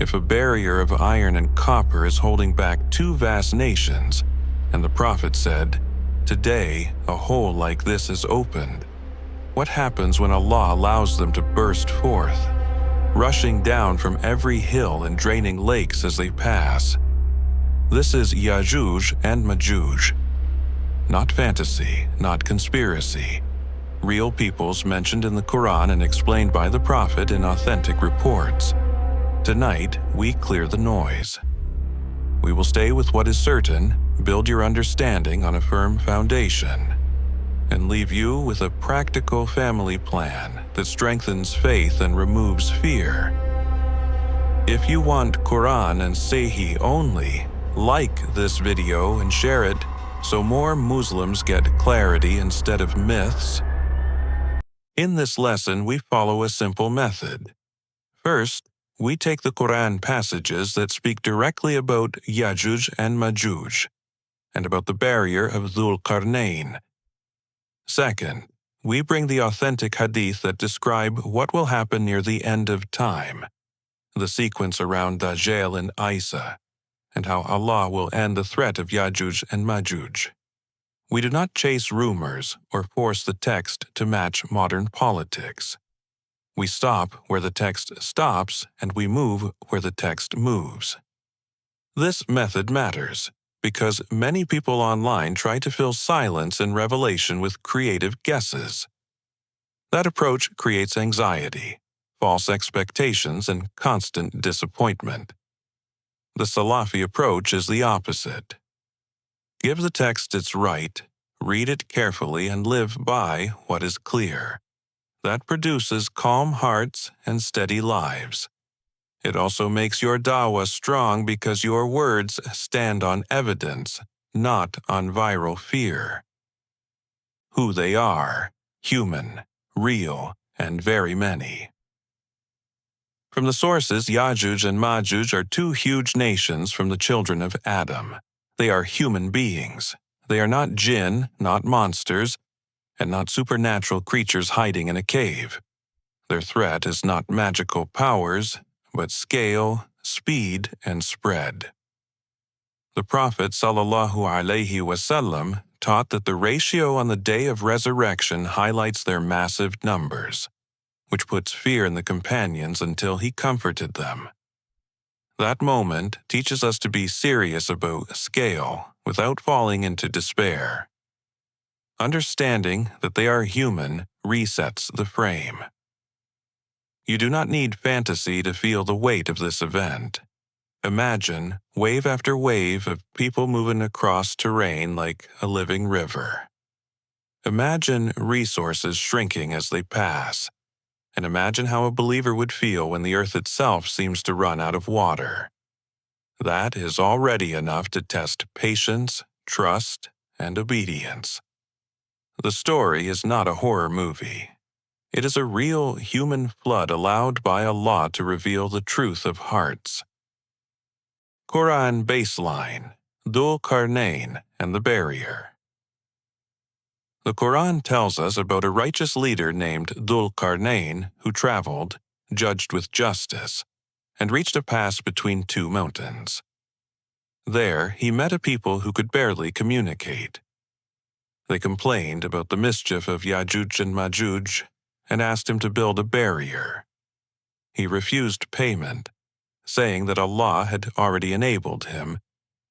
If a barrier of iron and copper is holding back two vast nations, and the Prophet said, "Today, a hole like this is opened," what happens when Allah allows them to burst forth, rushing down from every hill and draining lakes as they pass? This is Yajuj and Majuj. Not fantasy, not conspiracy. Real peoples mentioned in the Qur'an and explained by the Prophet in authentic reports. Tonight, we clear the noise. We will stay with what is certain, build your understanding on a firm foundation, and leave you with a practical family plan that strengthens faith and removes fear. If you want Qur'an and Sahih only, like this video and share it so more Muslims get clarity instead of myths. In this lesson, we follow a simple method. First, we take the Qur'an passages that speak directly about Yajuj and Majuj, and about the barrier of Dhul-Qarnayn. Second, we bring the authentic hadith that describe what will happen near the end of time, the sequence around Dajjal and Isa, and how Allah will end the threat of Yajuj and Majuj. We do not chase rumors or force the text to match modern politics. We stop where the text stops and we move where the text moves. This method matters because many people online try to fill silence in revelation with creative guesses. That approach creates anxiety, false expectations, and constant disappointment. The Salafi approach is the opposite. Give the text its right, read it carefully, and live by what is clear. That produces calm hearts and steady lives. It also makes your dawah strong because your words stand on evidence, not on viral fear. Who they are: human, real, and very many. From the sources, Yajuj and Majuj are two huge nations from the children of Adam. They are human beings. They are not jinn, not monsters, and not supernatural creatures hiding in a cave. Their threat is not magical powers, but scale, speed, and spread. The Prophet ﷺ taught that the ratio on the day of resurrection highlights their massive numbers, which puts fear in the companions until he comforted them. That moment teaches us to be serious about scale without falling into despair. Understanding that they are human resets the frame. You do not need fantasy to feel the weight of this event. Imagine wave after wave of people moving across terrain like a living river. Imagine resources shrinking as they pass. And imagine how a believer would feel when the earth itself seems to run out of water. That is already enough to test patience, trust, and obedience. The story is not a horror movie. It is a real human flood allowed by Allah to reveal the truth of hearts. Qur'an baseline, Dhul-Qarnayn and the barrier. The Qur'an tells us about a righteous leader named Dhul-Qarnayn who traveled, judged with justice, and reached a pass between two mountains. There, he met a people who could barely communicate. They complained about the mischief of Yajuj and Majuj and asked him to build a barrier. He refused payment, saying that Allah had already enabled him,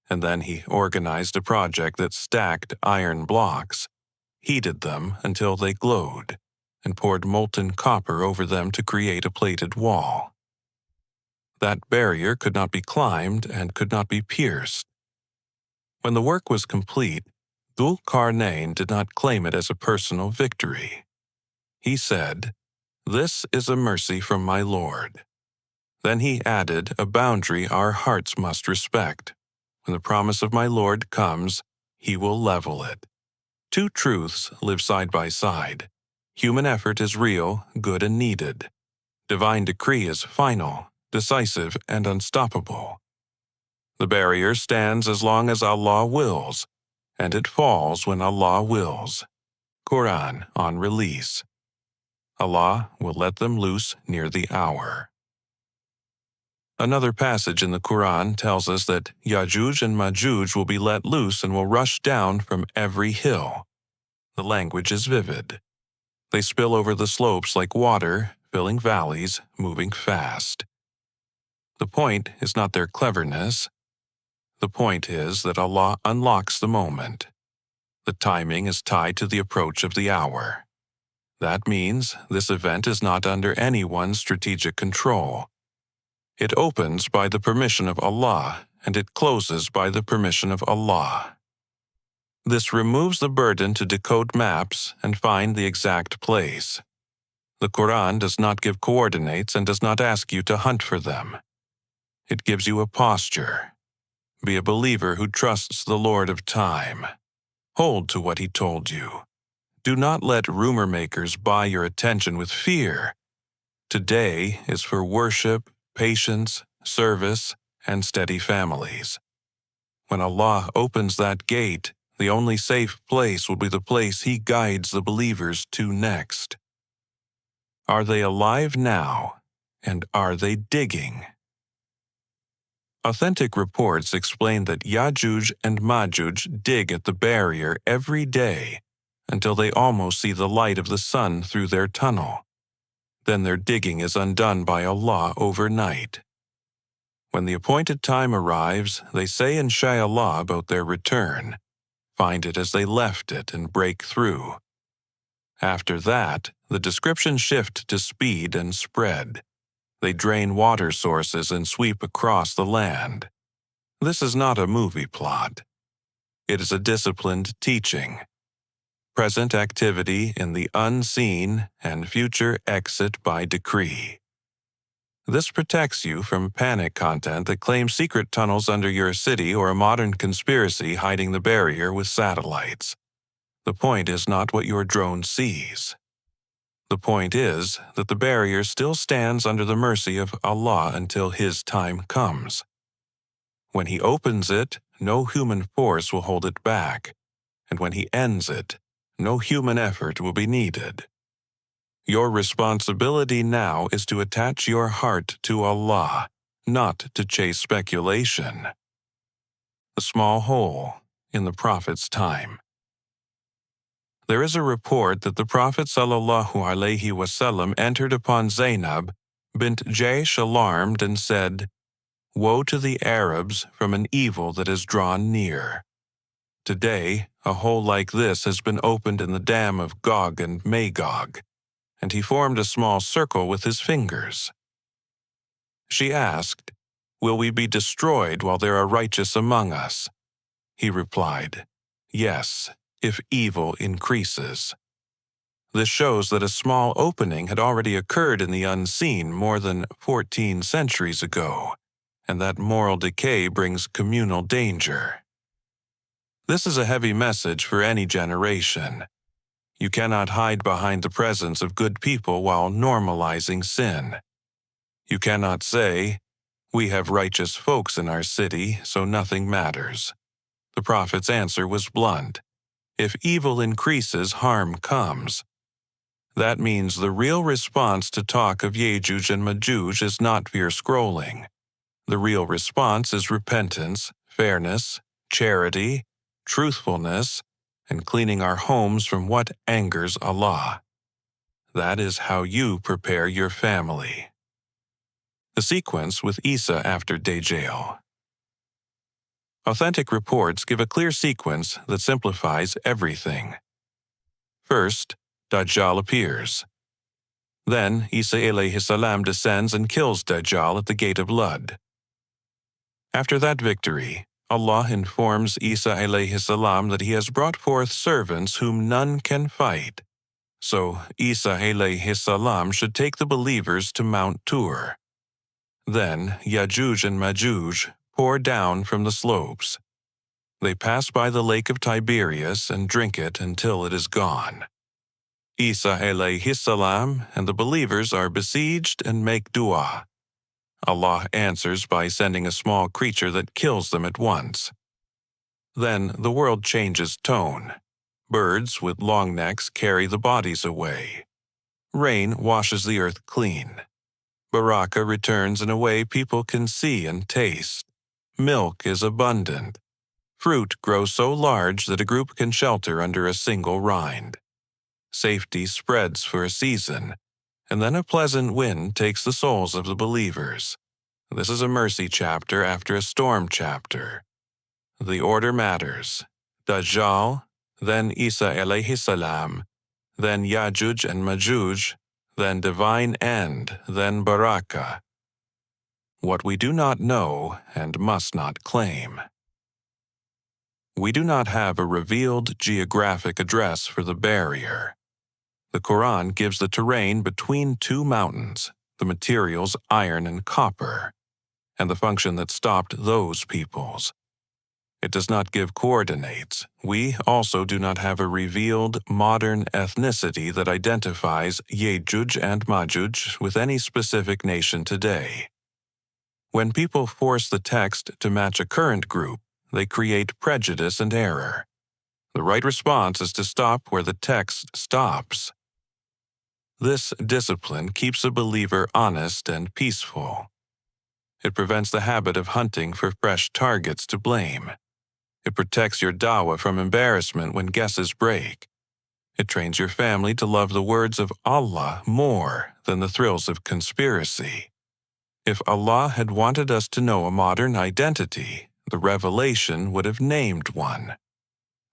and then he organized a project that stacked iron blocks, heated them until they glowed, and poured molten copper over them to create a plated wall. That barrier could not be climbed and could not be pierced. When the work was complete, Dhul-Qarnayn did not claim it as a personal victory. He said, "This is a mercy from my Lord." Then he added a boundary our hearts must respect. When the promise of my Lord comes, he will level it. Two truths live side by side. Human effort is real, good, and needed. Divine decree is final, decisive, and unstoppable. The barrier stands as long as Allah wills, and it falls when Allah wills. Qur'an on release. Allah will let them loose near the hour. Another passage in the Qur'an tells us that Yajuj and Majuj will be let loose and will rush down from every hill. The language is vivid. They spill over the slopes like water, filling valleys, moving fast. The point is not their cleverness. The point is that Allah unlocks the moment. The timing is tied to the approach of the hour. That means this event is not under anyone's strategic control. It opens by the permission of Allah, and it closes by the permission of Allah. This removes the burden to decode maps and find the exact place. The Qur'an does not give coordinates and does not ask you to hunt for them. It gives you a posture. Be a believer who trusts the Lord of time. Hold to what He told you. Do not let rumor makers buy your attention with fear. Today is for worship, patience, service, and steady families. When Allah opens that gate, the only safe place will be the place He guides the believers to next. Are they alive now, and are they digging? Authentic reports explain that Yajuj and Majuj dig at the barrier every day until they almost see the light of the sun through their tunnel. Then their digging is undone by Allah overnight. When the appointed time arrives, they say Insha'Allah about their return, find it as they left it, and break through. After that, the descriptions shift to speed and spread. They drain water sources and sweep across the land. This is not a movie plot. It is a disciplined teaching. Present activity in the unseen and future exit by decree. This protects you from panic content that claims secret tunnels under your city or a modern conspiracy hiding the barrier with satellites. The point is not what your drone sees. The point is that the barrier still stands under the mercy of Allah until His time comes. When He opens it, no human force will hold it back, and when He ends it, no human effort will be needed. Your responsibility now is to attach your heart to Allah, not to chase speculation. The small hole in the Prophet's time. There is a report that the Prophet ﷺ entered upon Zainab bint Jaysh alarmed and said, "Woe to the Arabs from an evil that is drawn near. Today, a hole like this has been opened in the dam of Gog and Magog," and he formed a small circle with his fingers. She asked, "Will we be destroyed while there are righteous among us?" He replied, "Yes, if evil increases." This shows that a small opening had already occurred in the unseen more than 14 centuries ago, and that moral decay brings communal danger. This is a heavy message for any generation. You cannot hide behind the presence of good people while normalizing sin. You cannot say, "We have righteous folks in our city, so nothing matters." The Prophet's answer was blunt. If evil increases, harm comes. That means the real response to talk of Yajuj and Majuj is not fear scrolling. The real response is repentance, fairness, charity, truthfulness, and cleaning our homes from what angers Allah. That is how you prepare your family. The sequence with Isa after Dajjal. Authentic reports give a clear sequence that simplifies everything. First, Dajjal appears. Then Isa alayhi salam descends and kills Dajjal at the gate of Lud. After that victory, Allah informs Isa alayhi salam that He has brought forth servants whom none can fight. So Isa alayhi salam should take the believers to Mount Tur. Then Yajuj and Majuj pour down from the slopes. They pass by the Lake of Tiberias and drink it until it is gone. Isa alayhi salam and the believers are besieged and make dua. Allah answers by sending a small creature that kills them at once. Then the world changes tone. Birds with long necks carry the bodies away. Rain washes the earth clean. Barakah returns in a way people can see and taste. Milk is abundant. Fruit grows so large that a group can shelter under a single rind. Safety spreads for a season, and then a pleasant wind takes the souls of the believers. This is a mercy chapter after a storm chapter. The order matters. Dajjal, then Isa alayhi salam, then Yajuj and Majuj, then divine end, then barakah. What we do not know and must not claim. We do not have a revealed geographic address for the barrier. The Qur'an gives the terrain between two mountains, the materials iron and copper, and the function that stopped those peoples. It does not give coordinates. We also do not have a revealed modern ethnicity that identifies Yajuj and Majuj with any specific nation today. When people force the text to match a current group, they create prejudice and error. The right response is to stop where the text stops. This discipline keeps a believer honest and peaceful. It prevents the habit of hunting for fresh targets to blame. It protects your dawah from embarrassment when guesses break. It trains your family to love the words of Allah more than the thrills of conspiracy. If Allah had wanted us to know a modern identity, the revelation would have named one.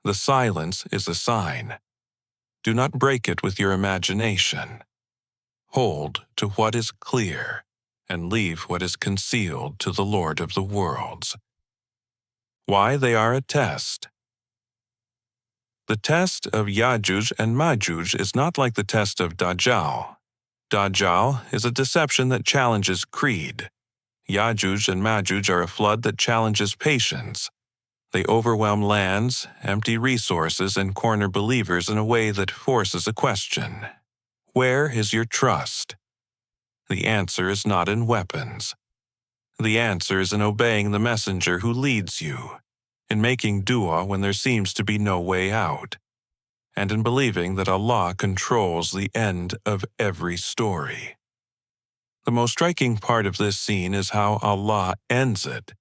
The silence is a sign. Do not break it with your imagination. Hold to what is clear, and leave what is concealed to the Lord of the worlds. Why they are a test. The test of Yajuj and Majuj is not like the test of Dajjal. Dajjal is a deception that challenges creed. Yajuj and Majuj are a flood that challenges patience. They overwhelm lands, empty resources, and corner believers in a way that forces a question. Where is your trust? The answer is not in weapons. The answer is in obeying the messenger who leads you, in making dua when there seems to be no way out, and in believing that Allah controls the end of every story. The most striking part of this scene is how Allah ends it.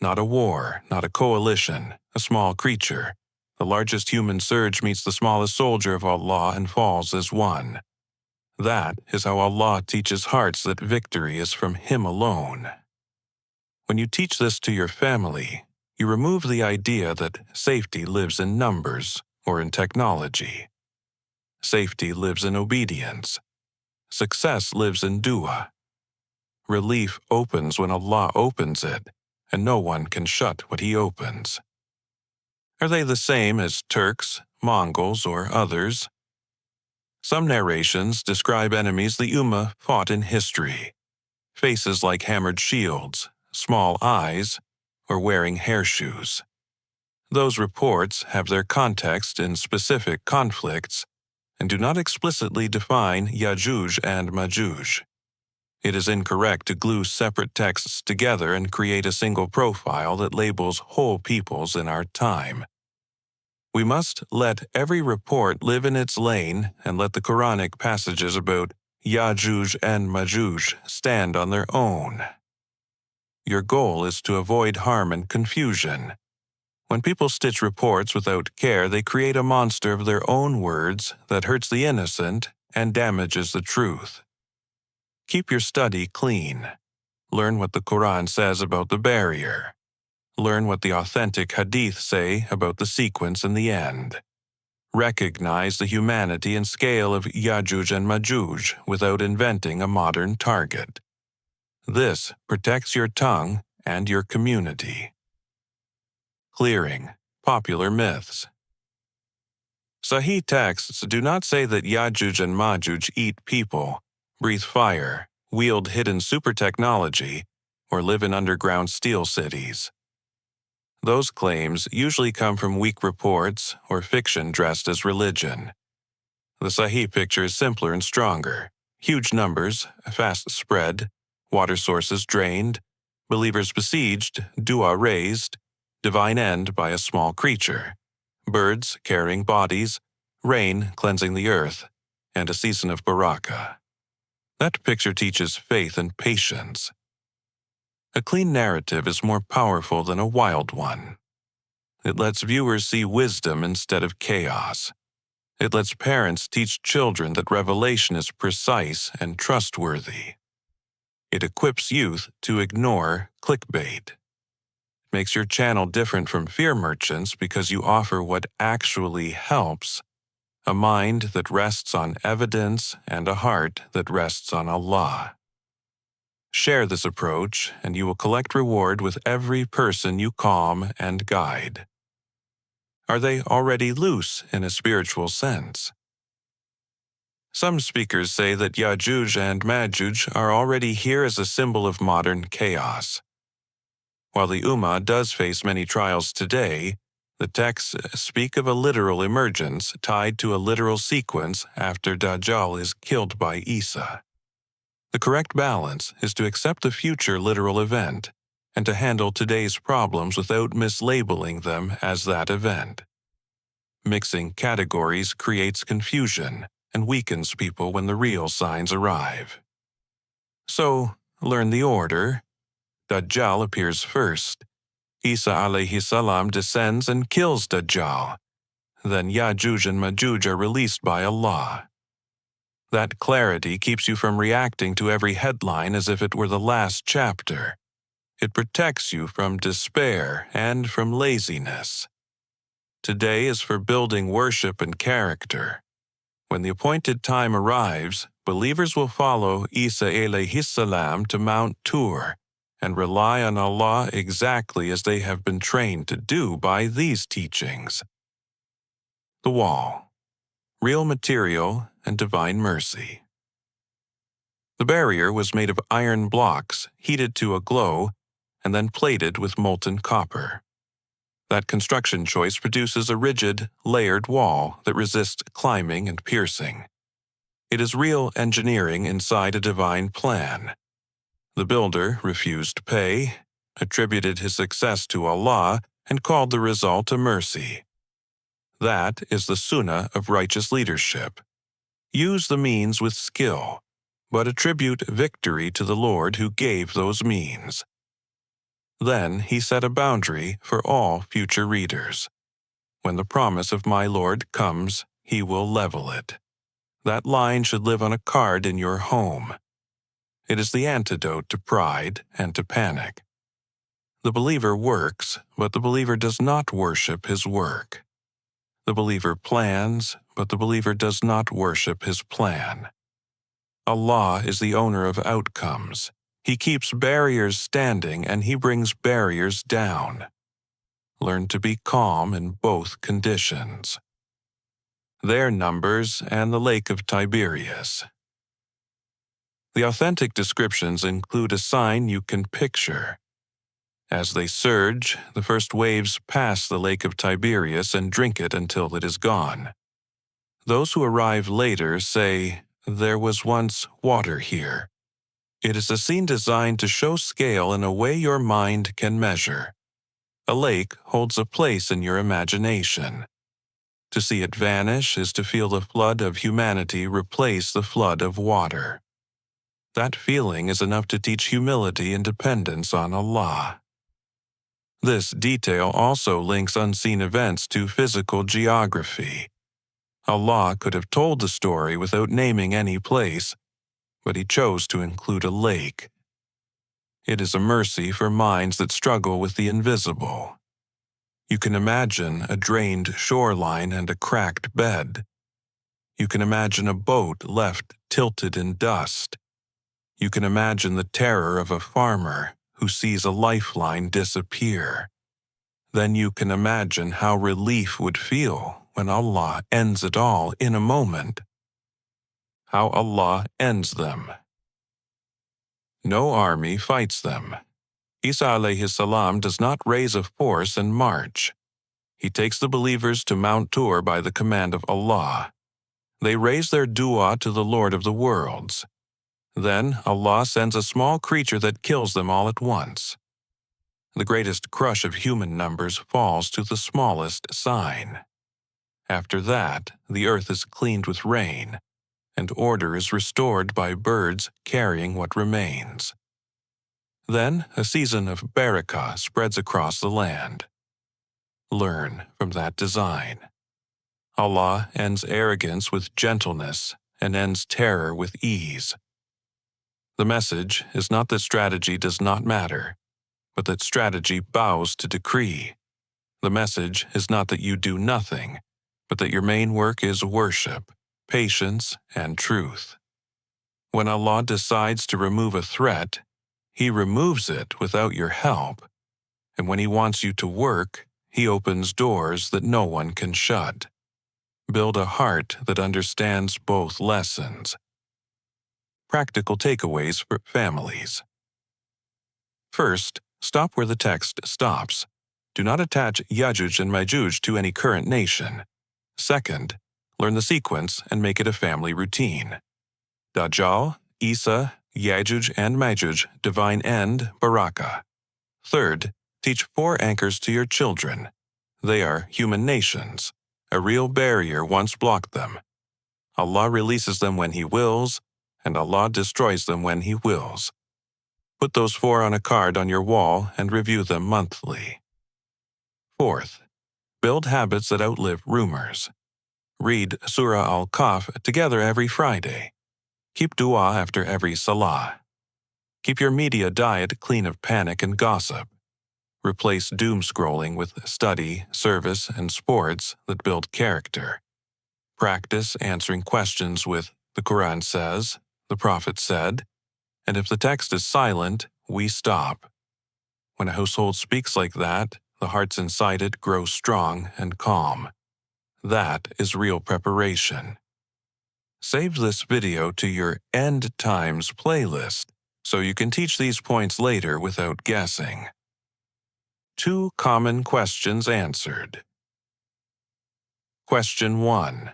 Not a war, not a coalition, a small creature. The largest human surge meets the smallest soldier of Allah and falls as one. That is how Allah teaches hearts that victory is from Him alone. When you teach this to your family, you remove the idea that safety lives in numbers or in technology. Safety lives in obedience. Success lives in dua. Relief opens when Allah opens it, and no one can shut what He opens. Are they the same as Turks, Mongols, or others? Some narrations describe enemies the Ummah fought in history. Faces like hammered shields, small eyes, or wearing hair shoes. Those reports have their context in specific conflicts and do not explicitly define Yajuj and Majuj. It is incorrect to glue separate texts together and create a single profile that labels whole peoples in our time. We must let every report live in its lane and let the Quranic passages about Yajuj and Majuj stand on their own. Your goal is to avoid harm and confusion. When people stitch reports without care, they create a monster of their own words that hurts the innocent and damages the truth. Keep your study clean. Learn what the Qur'an says about the barrier. Learn what the authentic Hadith say about the sequence and the end. Recognize the humanity and scale of Yajuj and Majuj without inventing a modern target. This protects your tongue and your community. Clearing popular myths. Sahih texts do not say that Yajuj and Majuj eat people, breathe fire, wield hidden super technology, or live in underground steel cities. Those claims usually come from weak reports or fiction dressed as religion. The Sahih picture is simpler and stronger. Huge numbers, fast spread, water sources drained, believers besieged, dua raised, divine end by a small creature, birds carrying bodies, rain cleansing the earth, and a season of barakah. That picture teaches faith and patience. A clean narrative is more powerful than a wild one. It lets viewers see wisdom instead of chaos. It lets parents teach children that revelation is precise and trustworthy. It equips youth to ignore clickbait. It makes your channel different from fear merchants because you offer what actually helps: a mind that rests on evidence and a heart that rests on Allah. Share this approach, and you will collect reward with every person you calm and guide. Are they already loose in a spiritual sense? Some speakers say that Yajuj and Majuj are already here as a symbol of modern chaos. While the Ummah does face many trials today, the texts speak of a literal emergence tied to a literal sequence after Dajjal is killed by Isa. The correct balance is to accept the future literal event and to handle today's problems without mislabeling them as that event. Mixing categories creates confusion and weakens people when the real signs arrive. So, learn the order. Dajjal appears first. Isa alayhi salam descends and kills Dajjal. Then Yajuj and Majuj are released by Allah. That clarity keeps you from reacting to every headline as if it were the last chapter. It protects you from despair and from laziness. Today is for building worship and character. When the appointed time arrives, believers will follow Isa alayhi salam to Mount Tur and rely on Allah exactly as they have been trained to do by these teachings. The wall. Real material and divine mercy. The barrier was made of iron blocks heated to a glow and then plated with molten copper. That construction choice produces a rigid, layered wall that resists climbing and piercing. It is real engineering inside a divine plan. The builder refused pay, attributed his success to Allah, and called the result a mercy. That is the Sunnah of righteous leadership. Use the means with skill, but attribute victory to the Lord who gave those means. Then he set a boundary for all future readers. When the promise of my Lord comes, he will level it. That line should live on a card in your home. It is the antidote to pride and to panic. The believer works, but the believer does not worship his work. The believer plans, but the believer does not worship his plan. Allah is the owner of outcomes. He keeps barriers standing and He brings barriers down. Learn to be calm in both conditions. Their numbers and the Lake of Tiberias. The authentic descriptions include a sign you can picture. As they surge, the first waves pass the Lake of Tiberias and drink it until it is gone. Those who arrive later say, "There was once water here." It is a scene designed to show scale in a way your mind can measure. A lake holds a place in your imagination. To see it vanish is to feel the flood of humanity replace the flood of water. That feeling is enough to teach humility and dependence on Allah. This detail also links unseen events to physical geography. Allah could have told the story without naming any place, but He chose to include a lake. It is a mercy for minds that struggle with the invisible. You can imagine a drained shoreline and a cracked bed. You can imagine a boat left tilted in dust. You can imagine the terror of a farmer who sees a lifeline disappear. Then you can imagine how relief would feel when Allah ends it all in a moment. How Allah ends them. No army fights them. Isa alayhi salam does not raise a force and march. He takes the believers to Mount Tur by the command of Allah. They raise their dua to the Lord of the worlds. Then Allah sends a small creature that kills them all at once. The greatest crush of human numbers falls to the smallest sign. After that, the earth is cleaned with rain, and order is restored by birds carrying what remains. Then a season of barakah spreads across the land. Learn from that design. Allah ends arrogance with gentleness and ends terror with ease. The message is not that strategy does not matter, but that strategy bows to decree. The message is not that you do nothing, but that your main work is worship, patience, and truth. When Allah decides to remove a threat, He removes it without your help, and when He wants you to work, He opens doors that no one can shut. Build a heart that understands both lessons. Practical takeaways for families. First, stop where the text stops. Do not attach Yajuj and Majuj to any current nation. Second, learn the sequence and make it a family routine. Dajjal, Isa, Yajuj and Majuj, divine end, barakah. Third, teach 4 anchors to your children. They are human nations. A real barrier once blocked them. Allah releases them when He wills, and Allah destroys them when He wills. Put those 4 on a card on your wall and review them monthly. Fourth, build habits that outlive rumors. Read Surah al-Kahf together every Friday. Keep dua after every salah. Keep your media diet clean of panic and gossip. Replace doom scrolling with study, service, and sports that build character. Practice answering questions with "the Qur'an says," "the Prophet said," and if the text is silent, we stop. When a household speaks like that, the hearts inside it grow strong and calm. That is real preparation. Save this video to your End Times playlist so you can teach these points later without guessing. 2 common questions answered. Question 1.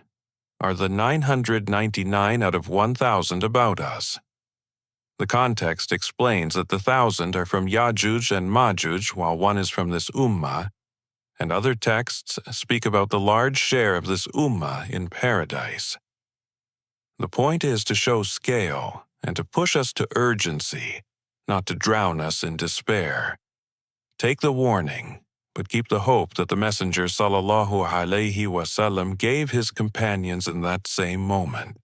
Are the 999 out of 1,000 about us? The context explains that the 1,000 are from Yajuj and Majuj while 1 is from this ummah, and other texts speak about the large share of this ummah in paradise. The point is to show scale and to push us to urgency, not to drown us in despair. Take the warning, but keep the hope that the Messenger sallallahu alaihi wasallam gave his companions in that same moment.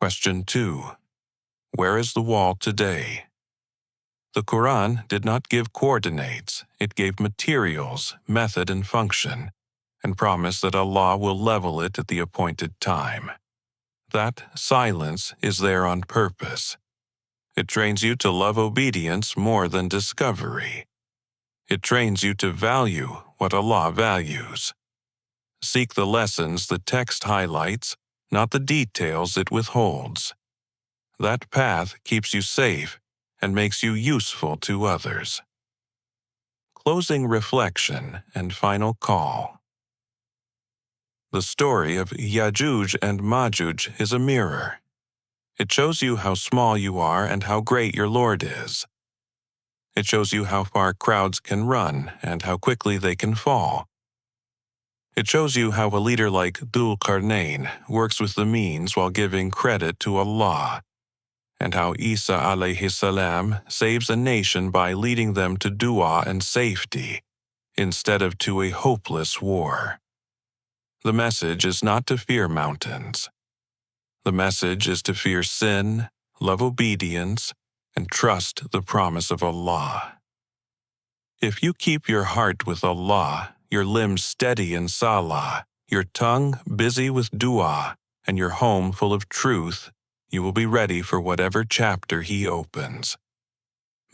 Question 2. Where is the wall today? The Qur'an did not give coordinates, it gave materials, method and function, and promised that Allah will level it at the appointed time. That silence is there on purpose. It trains you to love obedience more than discovery. It trains you to value what Allah values. Seek the lessons the text highlights, not the details it withholds. That path keeps you safe and makes you useful to others. Closing reflection and final call. The story of Yajuj and Majuj is a mirror. It shows you how small you are and how great your Lord is. It shows you how far crowds can run and how quickly they can fall. It shows you how a leader like Dhul-Qarnayn works with the means while giving credit to Allah, and how Isa alayhi salam saves a nation by leading them to dua and safety, instead of to a hopeless war. The message is not to fear mountains. The message is to fear sin, love obedience, and trust the promise of Allah. If you keep your heart with Allah, your limbs steady in salah, your tongue busy with dua, and your home full of truth, you will be ready for whatever chapter He opens.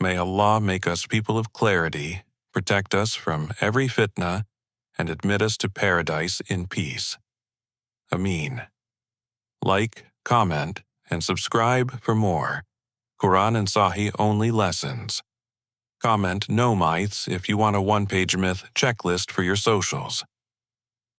May Allah make us people of clarity, protect us from every fitna, and admit us to paradise in peace. Ameen. Like, comment, and subscribe for more Qur'an and Sahih only lessons. Comment no myths if you want a one-page myth checklist for your socials.